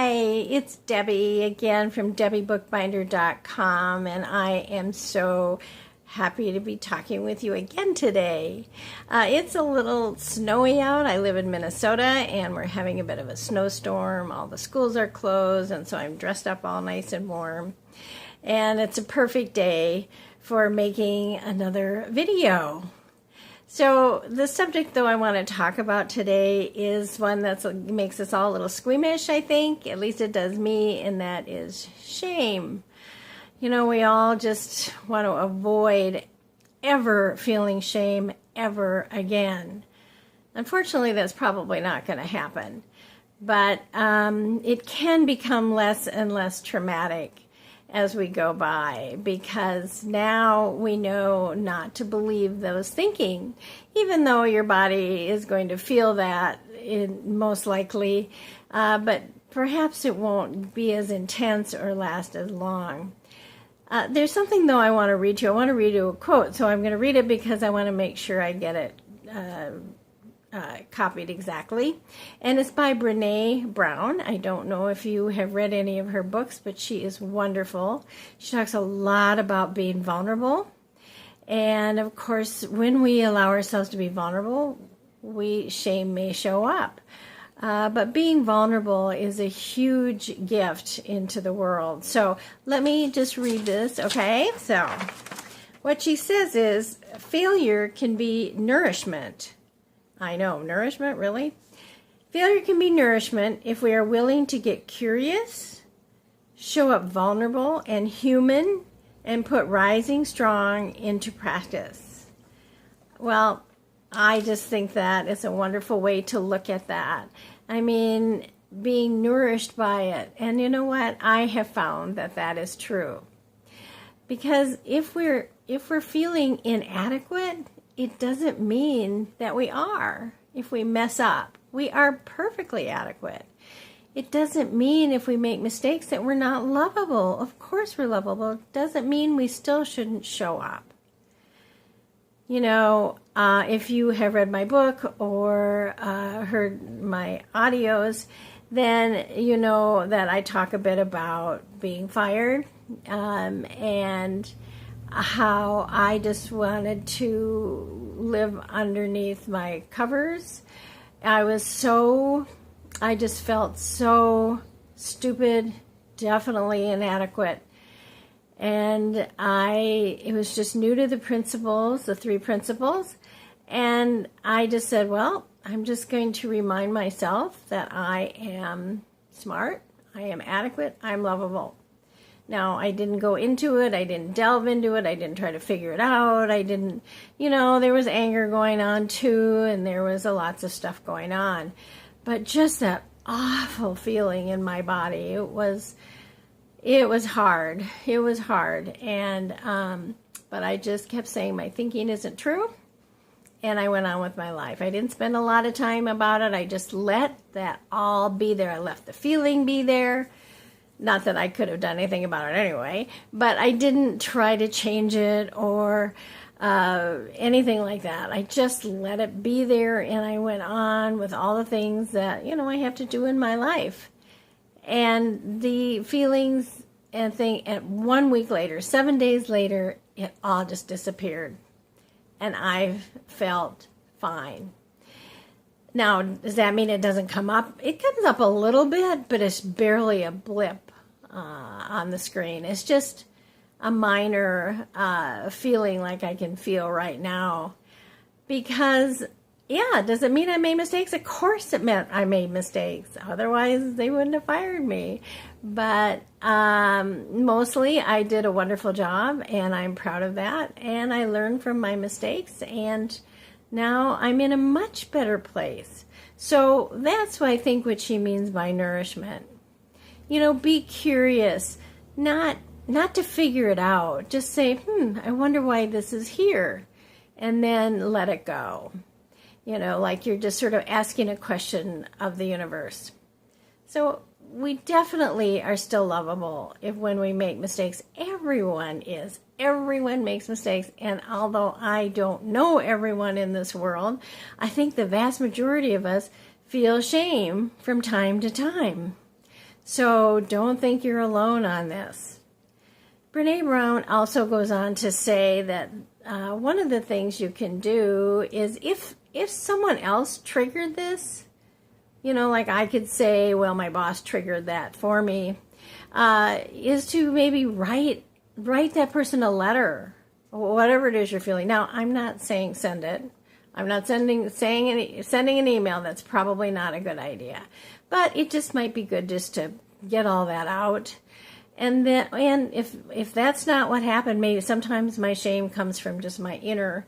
Hi, it's Debbie again from debbiebookbinder.com, and I am so happy to be talking with you again today. It's a little snowy out. I live in Minnesota, and we're having a bit of a snowstorm. All the schools are closed, and so I'm dressed up all nice and warm. And it's a perfect day for making another video. So the subject, though, I want to talk about today is one that makes us all a little squeamish, I think. At least it does me, and that is shame. You know, we all just want to avoid ever feeling shame ever again. Unfortunately, that's probably not going to happen. But it can become less and less traumatic as we go by, because now we know not to believe those thinking, even though your body is going to feel that most likely, but perhaps it won't be as intense or last as long. There's something, though, I want to read to you. I want to read you a quote, so I'm going to read it because I want to make sure I get it copied exactly. And it's by Brené Brown. I don't know if you have read any of her books, but she is wonderful. She talks a lot about being vulnerable. And of course, when we allow ourselves to be vulnerable, shame may show up. But being vulnerable is a huge gift into the world. So let me just read this, okay? So what she says is, failure can be nourishment. I know, nourishment, really? Failure can be nourishment if we are willing to get curious, show up vulnerable and human, and put rising strong into practice. Well, I just think that is a wonderful way to look at that. I mean, being nourished by it. And you know what? I have found that that is true. Because if we're feeling inadequate, it doesn't mean that we are. If we mess up, we are perfectly adequate. It doesn't mean if we make mistakes that we're not lovable. Of course we're lovable. It doesn't mean we still shouldn't show up. You know, if you have read my book or heard my audios, then you know that I talk a bit about being fired and how I just wanted to live underneath my covers. I just felt so stupid, definitely inadequate. And it was just new to the principles, the 3 principles. And I just said, well, I'm just going to remind myself that I am smart, I am adequate, I'm lovable. Now, I didn't go into it. I didn't delve into it. I didn't try to figure it out. I didn't, there was anger going on too, and there was lots of stuff going on. But just that awful feeling in my body, it was hard. It was hard. And, but I just kept saying my thinking isn't true. And I went on with my life. I didn't spend a lot of time about it. I just let that all be there. I let the feeling be there. Not that I could have done anything about it anyway, but I didn't try to change it or anything like that. I just let it be there, and I went on with all the things that, I have to do in my life. And the feelings and 1 week later, 7 days later, it all just disappeared. And I felt fine. Now, does that mean it doesn't come up? It comes up a little bit, but it's barely a blip on the screen. It's just a minor feeling like I can feel right now. Because, does it mean I made mistakes? Of course it meant I made mistakes. Otherwise, they wouldn't have fired me. But mostly, I did a wonderful job, and I'm proud of that. And I learned from my mistakes, and now I'm in a much better place. So that's what I think what she means by nourishment. Be curious, not to figure it out. Just say, I wonder why this is here. And then let it go. Like you're just sort of asking a question of the universe. So we definitely are still lovable when we make mistakes. Everyone is. Everyone makes mistakes. And although I don't know everyone in this world, I think the vast majority of us feel shame from time to time. So don't think you're alone on this. Brene Brown also goes on to say that one of the things you can do is if someone else triggered this, like I could say, well, my boss triggered that for me, is to maybe write that person a letter, whatever it is you're feeling. Now, I'm not saying send it. I'm not sending an email. That's probably not a good idea. But it just might be good just to get all that out. And if that's not what happened, maybe sometimes my shame comes from just my inner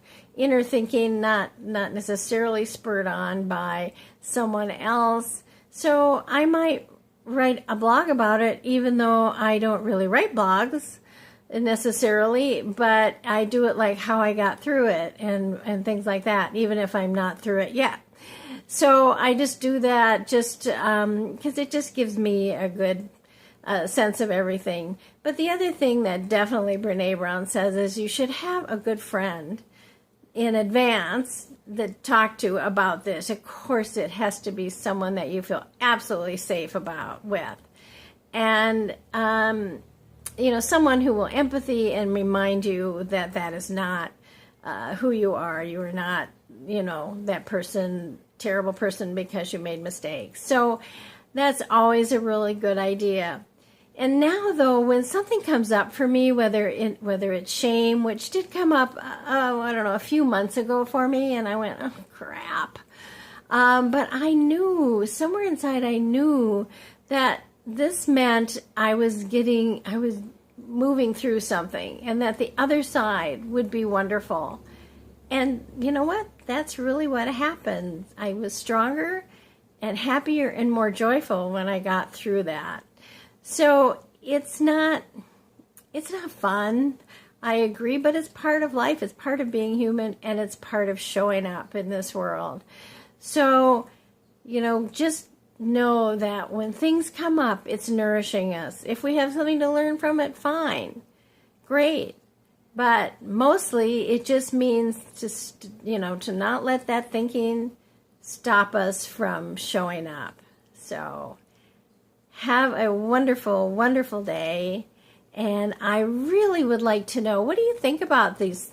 thinking, not necessarily spurred on by someone else. So I might write a blog about it, even though I don't really write blogs necessarily, but I do it like how I got through it and things like that, even if I'm not through it yet. So I just do that just because it just gives me a good sense of everything. But the other thing that definitely Brene Brown says is you should have a good friend in advance that talk to about this. Of course, it has to be someone that you feel absolutely safe with. And someone who will empathy and remind you that that is not who you are. You are not, that person, terrible person because you made mistakes. So that's always a really good idea. And now, though, when something comes up for me, whether it's shame, which did come up, a few months ago for me, and I went, oh, crap. But I knew, somewhere inside, I knew that this meant I was moving through something, and that the other side would be wonderful. And you know what? That's really what happened. I was stronger and happier and more joyful when I got through that. So it's not fun, I agree, but it's part of life, it's part of being human, and it's part of showing up in this world. So, just know that when things come up, it's nourishing us. If we have something to learn from it, fine, great. But mostly it just means to not let that thinking stop us from showing up. So have a wonderful, wonderful day. And I really would like to know, what do you think about these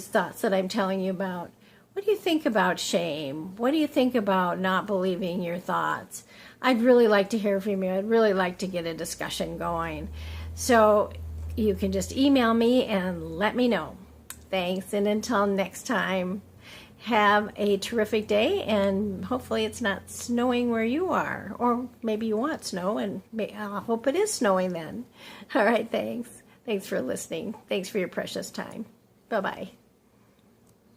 thoughts that I'm telling you about? What do you think about shame? What do you think about not believing your thoughts? I'd really like to hear from you. I'd really like to get a discussion going. So you can just email me and let me know. Thanks. And until next time, have a terrific day, and hopefully it's not snowing where you are, or maybe you want snow, and I hope it is snowing then. All right, thanks. Thanks for listening. Thanks for your precious time. Bye-bye.